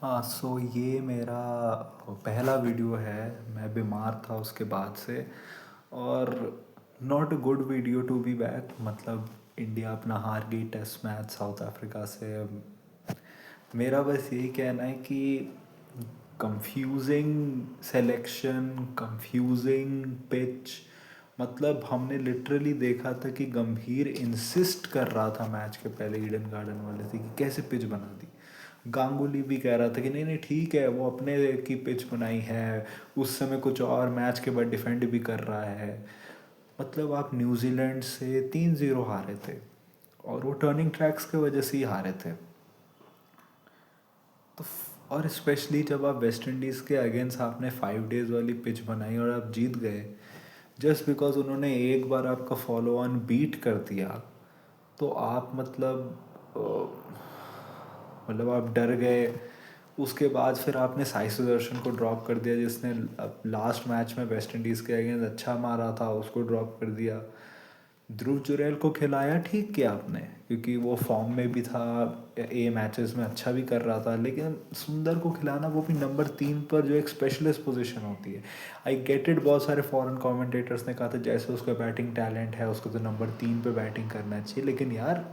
हाँ, सो ये मेरा पहला वीडियो है। मैं बीमार था उसके बाद से। और not a good video to be back. मतलब इंडिया अपना हार गई टेस्ट मैच साउथ अफ्रीका से। मेरा बस यही कहना है कि कंफ्यूजिंग सिलेक्शन, कंफ्यूजिंग पिच। मतलब हमने लिटरली देखा था कि गंभीर इंसिस्ट कर रहा था मैच के पहले ईडन गार्डन वाले से कि कैसे पिच बना दी। गांगुली भी कह रहा था कि नहीं नहीं ठीक है, वो अपने की पिच बनाई है, उस समय कुछ और मैच के बाद डिफेंड भी कर रहा है। मतलब आप न्यूजीलैंड से 3-0 हारे थे, और वो टर्निंग ट्रैक्स के वजह से ही हारे थे। तो और स्पेशली जब आप वेस्ट इंडीज़ के अगेंस्ट आपने 5 डेज़ वाली पिच बनाई और आप जीत गए, जस्ट बिकॉज उन्होंने एक बार आपका फॉलो ऑन बीट कर दिया, तो आप मतलब आप डर गए। उसके बाद फिर आपने साई सुदर्शन को ड्रॉप कर दिया, जिसने लास्ट मैच में वेस्ट इंडीज़ के अगेंस्ट अच्छा मारा था, उसको ड्रॉप कर दिया। ध्रुव जुरैल को खिलाया, ठीक किया आपने, क्योंकि वो फॉर्म में भी था, ए मैचेस में अच्छा भी कर रहा था। लेकिन सुंदर को खिलाना, वो भी नंबर 3 पर, जो एक स्पेशलिस्ट पोजीशन होती है। आई गेट इट, बहुत सारे फॉरेन कमेंटेटर्स ने कहा था जैसे उसका बैटिंग टैलेंट है उसको तो नंबर 3 पे बैटिंग करना चाहिए, लेकिन यार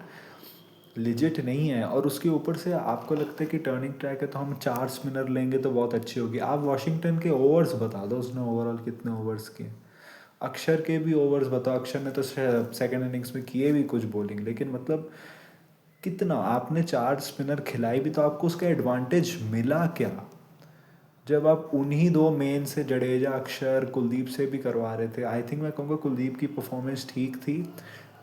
लिजिट नहीं है। और उसके ऊपर से आपको लगता है कि टर्निंग ट्रैक है तो हम 4 स्पिनर लेंगे तो बहुत अच्छी होगी। आप वॉशिंगटन के ओवर्स बता दो, उसने ओवरऑल कितने ओवर्स किए। अक्षर के भी ओवर्स बताओ। अक्षर ने तो सेकंड इनिंग्स में किए भी कुछ बॉलिंग, लेकिन मतलब कितना आपने 4 स्पिनर खिलाई भी तो आपको उसका एडवांटेज मिला क्या, जब आप उन्हीं दो मेन से जडेजा, अक्षर, कुलदीप से भी करवा रहे थे। आई थिंक मैं कहूँगा कुलदीप की परफॉर्मेंस ठीक थी।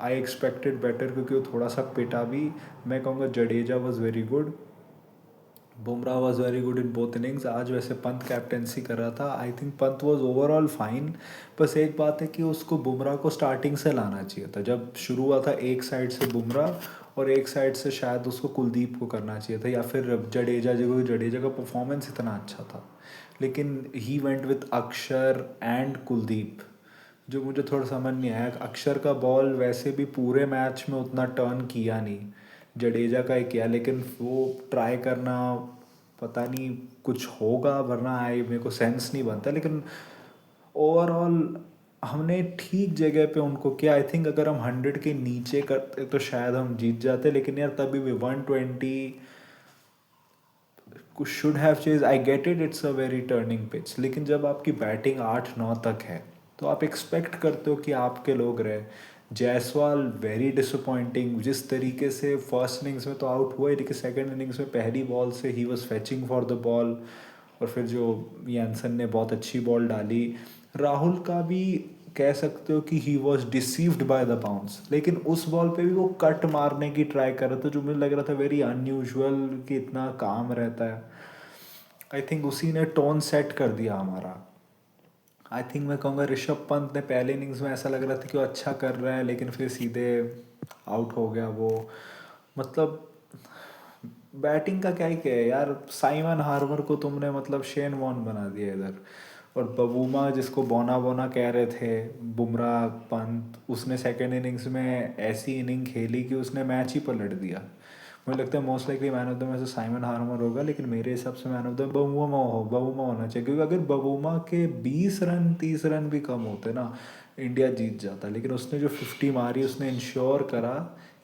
आई एक्सपेक्टेड बेटर, क्योंकि वो थोड़ा सा पिटा भी। मैं कहूँगा Jadeja was very good, Bumrah was very good in both innings. आज वैसे पंत कैप्टेंसी कर रहा था, I think Pant was overall fine. बस एक बात है कि उसको बुमराह को स्टार्टिंग से लाना चाहिए था। जब शुरू हुआ था एक साइड से बुमराह और एक साइड से शायद उसको कुलदीप को करना चाहिए था, या फिर जडेजा, जो जडेजा का परफॉर्मेंस इतना अच्छा था। लेकिन ही वेंट विथ अक्षर एंड कुलदीप, जो मुझे थोड़ा समझ नहीं आया। अक्षर का बॉल वैसे भी पूरे मैच में उतना टर्न किया नहीं, जडेजा का ही किया, लेकिन वो ट्राई करना, पता नहीं कुछ होगा, वरना आई मेरे को सेंस नहीं बनता। लेकिन ओवरऑल हमने ठीक जगह पे उनको किया। आई थिंक अगर हम 100 के नीचे करते तो शायद हम जीत जाते, लेकिन यार तभी भी 120 कुछ should have chase. I get it, it's a very turning pitch, लेकिन जब आपकी बैटिंग 8-9 तक है तो आप एक्सपेक्ट करते हो कि आपके लोग रहे। जायसवाल वेरी डिसअपॉइंटिंग, जिस तरीके से फर्स्ट इनिंग्स में तो आउट हुआ ही, लेकिन सेकंड इनिंग्स में पहली बॉल से he was fetching for the ball. और फिर जो यानसन ने बहुत अच्छी बॉल डाली। राहुल का भी कह सकते हो कि he was deceived by the bounce, लेकिन उस बॉल पे भी वो कट मारने की ट्राई कर रहा था, जो मुझे लग रहा था वेरी अनयूजुअल कि इतना काम रहता है। आई थिंक उसी ने टोन सेट कर दिया हमारा। आई थिंक मैं कहूँगा ऋषभ पंत ने पहले इनिंग्स में ऐसा लग रहा था कि वो अच्छा कर रहा है, लेकिन फिर सीधे आउट हो गया वो। मतलब बैटिंग का क्या ही कहे यार। साइमन हार्बर को तुमने मतलब शेन वॉर्न बना दिया इधर। और बबूमा, जिसको बोना बोना कह रहे थे, बुमराह, पंत, उसने सेकेंड इनिंग्स में ऐसी इनिंग खेली कि उसने मैच ही पलट दिया। मुझे लगता है most likely man of the match Simon Harmer होगा, लेकिन मेरे हिसाब से मैन ऑफ द बबूमा होना चाहिए, क्योंकि अगर बबूमा के 20 रन, 30 रन भी कम होते ना, इंडिया जीत जाता। लेकिन उसने जो 50 मारी, उसने इंश्योर करा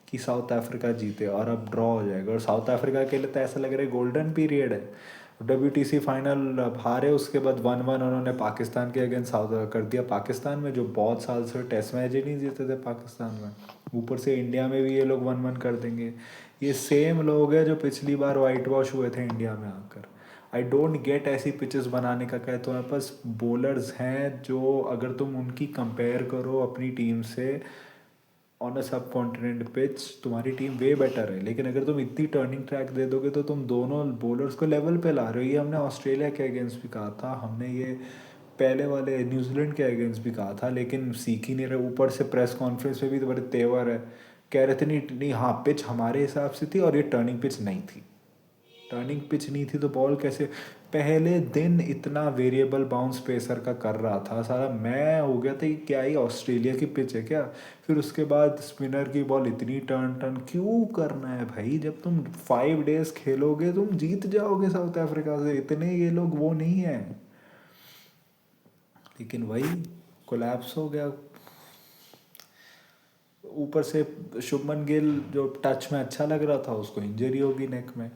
कि साउथ अफ्रीका जीते, और अब ड्रॉ हो जाएगा। और साउथ अफ्रीका के लिए तो ऐसा लग रहा है गोल्डन पीरियड है। WTC फाइनल अब हारे, उसके बाद 1-1 उन्होंने पाकिस्तान के अगेंस्ट साउथ कर दिया। पाकिस्तान में जो बहुत साल से टेस्ट मैच ही नहीं जीते थे पाकिस्तान में, ऊपर से इंडिया में भी ये लोग 1-1 कर देंगे। ये सेम लोग हैं जो पिछली बार वाइट वॉश हुए थे इंडिया में आकर। आई डोंट गेट ऐसी पिचेस बनाने का। क्या तुम्हारे पास बॉलर्स हैं जो, अगर तुम उनकी कंपेयर करो अपनी टीम से ऑन अ सब कॉन्टिनेंट पिच, तुम्हारी टीम वे बेटर है। लेकिन अगर तुम इतनी टर्निंग ट्रैक दे दोगे तो तुम दोनों बॉलर्स को लेवल पे ला रहे हो। ये हमने ऑस्ट्रेलिया के अगेंस्ट भी कहा था, हमने ये पहले वाले न्यूजीलैंड के अगेंस्ट भी कहा था, लेकिन सीख ही नहीं रहे। ऊपर से प्रेस कॉन्फ्रेंस में भी तो बड़े तेवर है, कह रहे थे नहीं नहीं हाँ पिच हमारे हिसाब से थी और ये टर्निंग पिच नहीं थी। टर्निंग पिच नहीं थी तो बॉल कैसे, पहले दिन इतना वेरिएबल बाउंस पेसर का कर रहा था सारा, मैं हो गया था कि क्या ही ऑस्ट्रेलिया की पिच है क्या। फिर उसके बाद स्पिनर की बॉल इतनी टर्न टर्न क्यों करना है भाई, जब तुम 5 डेज खेलोगे तुम जीत जाओगे साउथ अफ्रीका से, इतने ये लोग वो नहीं है। लेकिन वही कोलैप्स हो गया। ऊपर से शुभमन गिल जो टच में अच्छा लग रहा था उसको इंजरी होगी नेक में।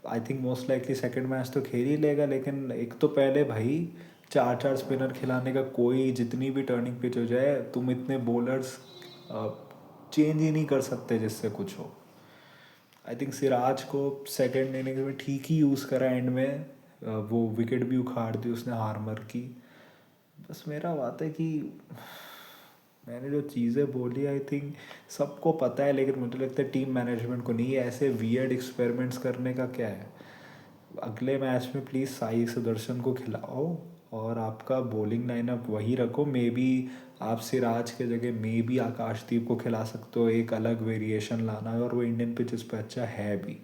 I think most likely second match तो खेल ही लेगा, लेकिन एक तो पहले भाई चार चार स्पिनर खिलाने का, कोई जितनी भी टर्निंग पिच हो जाए तुम इतने बॉलर्स चेंज ही नहीं कर सकते जिससे कुछ हो। आई थिंक सिराज को सेकंड इनिंग में ठीक ही यूज़ करा एंड में, वो विकेट भी उखाड़ दी उसने हार्मर की। बस मेरा बात है कि मैंने जो चीज़ें बोली आई थिंक सबको पता है, लेकिन मुझे लगता है टीम मैनेजमेंट को नहीं, ऐसे वियर्ड एक्सपेरिमेंट्स करने का क्या है। अगले मैच में प्लीज़ साई सुदर्शन को खिलाओ और आपका बॉलिंग लाइनअप वही रखो। मे बी आप सिराज के जगह मे बी आकाशदीप को खिला सकते हो, एक अलग वेरिएशन लाना, और वो इंडियन पिचेस पे अच्छा है भी,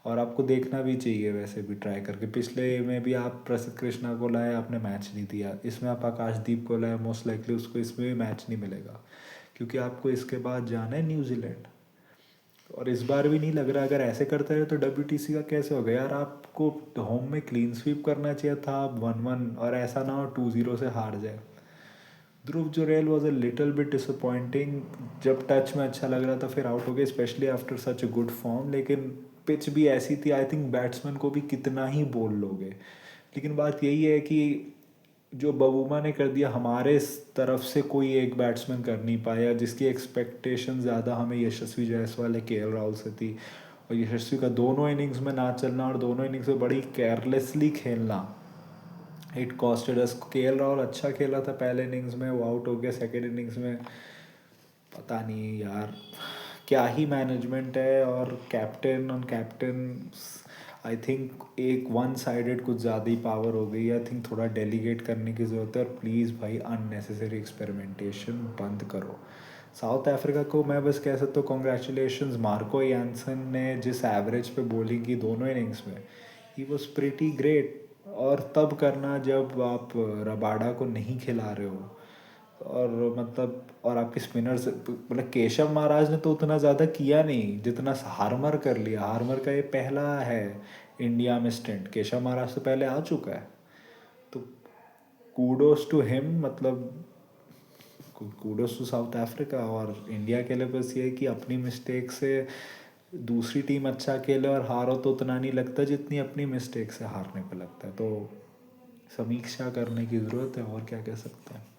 और आपको देखना भी चाहिए वैसे भी ट्राई करके। पिछले में भी आप प्रसिद्ध कृष्णा को लाए, आपने मैच नहीं दिया, इसमें आप आकाशदीप को लाए, मोस्ट लाइकली उसको इसमें भी मैच नहीं मिलेगा, क्योंकि आपको इसके बाद जाना है न्यूजीलैंड। और इस बार भी नहीं लग रहा, अगर ऐसे करते रहे तो WTC का कैसे होगा यार। आपको होम में क्लीन स्वीप करना चाहिए था, आप 1-1, और ऐसा ना हो 2-0 से हार जाए। Dhruv Jurel was a little bit disappointing, जब टच में अच्छा लग रहा था फिर आउट हो गया, especially after such a good form. लेकिन पिच भी ऐसी थी, आई थिंक बैट्समैन को भी कितना ही बोल लोगे। लेकिन बात यही है कि जो बबूमा ने कर दिया, हमारे तरफ से कोई एक बैट्समैन कर नहीं पाया, जिसकी एक्सपेक्टेशन ज़्यादा हमें यशस्वी जायसवाल KL राहुल से थी। और यशस्वी का दोनों इनिंग्स में ना चलना और दोनों इनिंग्स में बड़ी केयरलेसली खेलना, it costed us. KL Rahul अच्छा खेला था पहले इनिंग्स में, वो आउट हो गया सेकेंड इनिंग्स में। पता नहीं यार क्या ही मैनेजमेंट है, और captain on captain I think एक वन साइडेड कुछ ज़्यादा ही पावर हो गई है। आई थिंक थोड़ा डेलीगेट करने की ज़रूरत है, और प्लीज़ भाई अननेसेसरी एक्सपेरिमेंटेशन बंद करो। साउथ अफ्रीका को मैं बस कह सकता हूँ कॉन्ग्रेचुलेशंस, मार्को यानसन ने जिस एवरेज पे बॉलिंग की दोनों इनिंग्स में, ही वॉज प्रिटी ग्रेट। और तब करना जब आप रबाडा को नहीं खिला रहे हो, और मतलब और आपके स्पिनर्स, मतलब केशव महाराज ने तो उतना ज़्यादा किया नहीं जितना हार्मर कर लिया। हार्मर का ये पहला है इंडिया में स्टेंट, केशव महाराज तो पहले आ चुका है। तो कूडोस टू हिम, मतलब कूडोस टू साउथ अफ्रीका। और इंडिया के लिए बस ये है कि अपनी मिस्टेक से दूसरी टीम अच्छा खेले और हारो तो उतना नहीं लगता जितनी अपनी मिस्टेक से हारने पे लगता है। तो समीक्षा करने की ज़रूरत है, और क्या कह सकते हैं।